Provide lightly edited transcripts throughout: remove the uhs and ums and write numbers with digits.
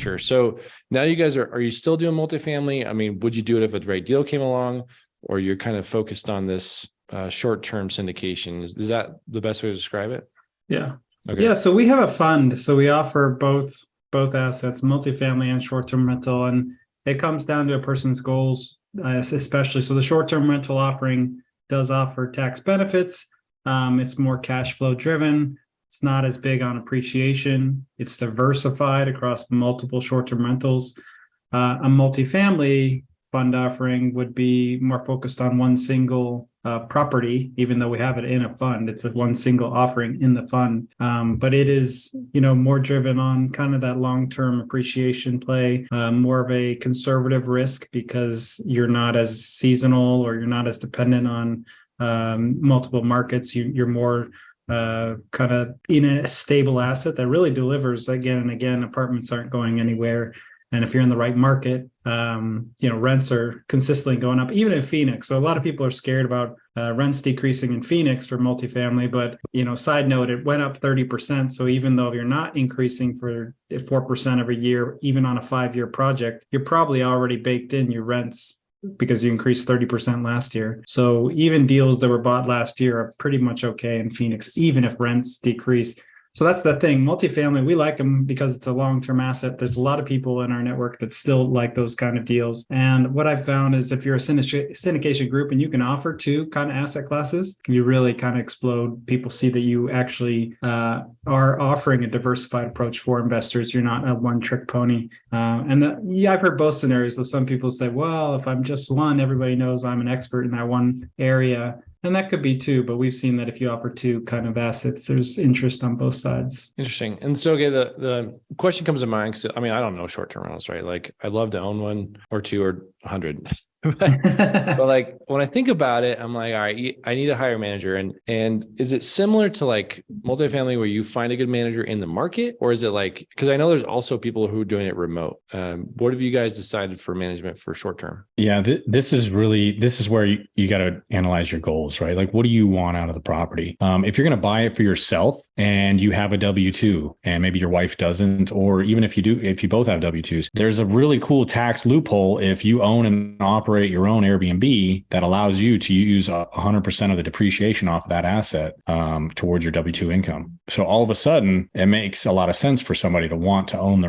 sure. So now you guys are you still doing multifamily? I mean, would you do it if a right deal came along, or you're kind of focused on this short-term syndication? Is that the best way to describe it? Yeah. Okay. Yeah. So we have a fund. So we offer both assets, multifamily and short-term rental. And it comes down to a person's goals, especially. So the short-term rental offering does offer tax benefits. It's more cash flow driven. It's not as big on appreciation. It's diversified across multiple short-term rentals. A multifamily fund offering would be more focused on one single property, even though we have it in a fund. It's a one single offering in the fund. But it is, more driven on kind of that long-term appreciation play, more of a conservative risk because you're not as seasonal or you're not as dependent on multiple markets. You're more kind of in a stable asset that really delivers again and again. Apartments aren't going anywhere. And if you're in the right market, rents are consistently going up, even in Phoenix. So a lot of people are scared about rents decreasing in Phoenix for multifamily. But, side note, it went up 30%. So even though you're not increasing for 4% every year, even on a 5-year project, you're probably already baked in your rents because you increased 30% last year. So even deals that were bought last year are pretty much okay in Phoenix, even if rents decrease. So that's the thing. Multifamily, we like them because it's a long-term asset. There's a lot of people in our network that still like those kind of deals. And what I've found is if you're a syndication group and you can offer two kind of asset classes, you really kind of explode. People see that you actually are offering a diversified approach for investors. You're not a one-trick pony. I've heard both scenarios. So some people say, well, if I'm just one, everybody knows I'm an expert in that one area. And that could be two, but we've seen that if you offer two kind of assets, there's interest on both sides. Interesting. And so, okay, the question comes to mind. So, I mean, I don't know short-term rentals, right? Like, I'd love to own one or two or 100. but like when I think about it, I'm like, all right, I need a hire manager. And is it similar to like multifamily where you find a good manager in the market, or is it like, because I know there's also people who are doing it remote. What have you guys decided for management for short term? Yeah, this is where you got to analyze your goals, right? Like, what do you want out of the property? If you're going to buy it for yourself and you have a W-2 and maybe your wife doesn't, or even if you both have W-2s, there's a really cool tax loophole if you own and operate your own Airbnb that allows you to use 100% of the depreciation off of that asset towards your W-2 income. So all of a sudden, it makes a lot of sense for somebody to want to own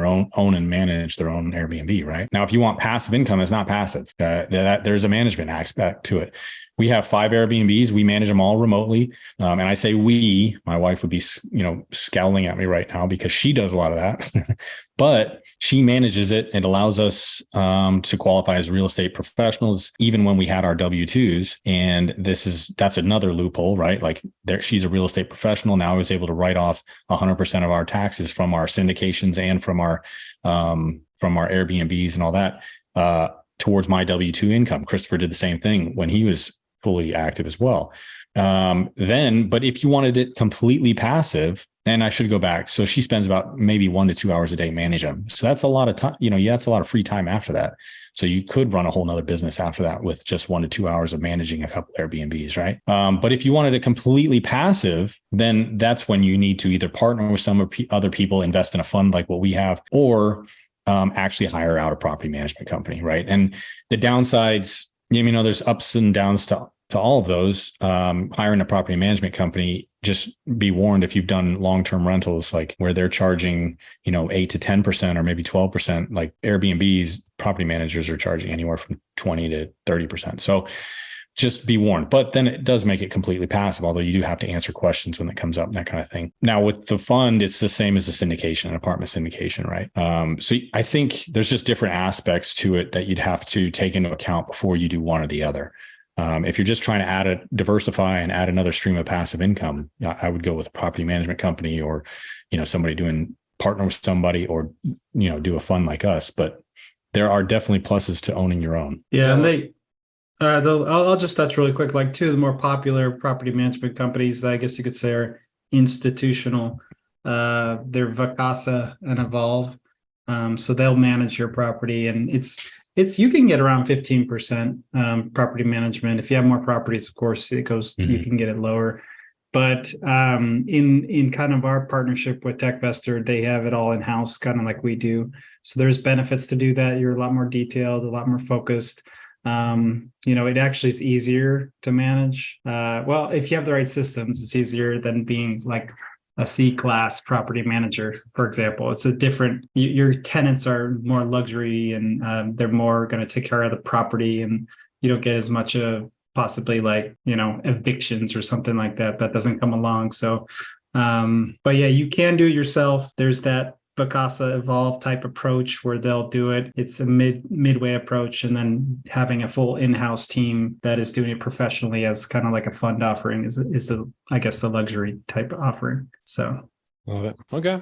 and manage their own Airbnb, right? Now, if you want passive income, it's not passive. There's a management aspect to it. We have 5 Airbnbs. We manage them all remotely. And I say we, my wife would be, scowling at me right now because she does a lot of that, but she manages it. It allows us to qualify as real estate professionals, even when we had our W-2s. And that's another loophole, right? Like she's a real estate professional. Now I was able to write off 100% of our taxes from our syndications and from our Airbnbs and all that towards my W-2 income. Christopher did the same thing when he was fully active as well. But if you wanted it completely passive, and I should go back. So she spends about maybe 1 to 2 hours a day managing them. So that's a lot of time, that's a lot of free time after that. So you could run a whole nother business after that with just 1 to 2 hours of managing a couple Airbnbs, right? But if you wanted it completely passive, then that's when you need to either partner with some other people, invest in a fund like what we have, or actually hire out a property management company, right? And the downsides, there's ups and downs to all of those. Hiring a property management company, just be warned if you've done long-term rentals, like where they're charging, 8 to 10% or maybe 12%, like Airbnb's property managers are charging anywhere from 20 to 30%. So just be warned. But then it does make it completely passive, although you do have to answer questions when it comes up and that kind of thing. Now with the fund, it's the same as a syndication, an apartment syndication, right? So I think there's just different aspects to it that you'd have to take into account before you do one or the other. If you're just trying to diversify and add another stream of passive income, I would go with a property management company or, somebody partner with somebody or, do a fund like us. But there are definitely pluses to owning your own. Yeah. And I'll just touch really quick, like two of the more popular property management companies that I guess you could say are institutional. They're Vacasa and Evolve. So they'll manage your property, and you can get around 15% property management. If you have more properties, of course, it goes, you can get it lower. But in kind of our partnership with TechVestor, they have it all in house, kind of like we do. So there's benefits to do that. You're a lot more detailed, a lot more focused. It actually is easier to manage. Well, if you have the right systems, it's easier than being like a C-class property manager, for example. It's a different, your tenants are more luxury and they're more going to take care of the property, and you don't get as much of possibly like, evictions or something like that. That doesn't come along. So, but yeah, you can do it yourself. There's that Vacasa Evolve type approach where they'll do it. It's a midway approach, and then having a full in-house team that is doing it professionally as kind of like a fund offering is the, I guess, the luxury type offering. So love it. Okay.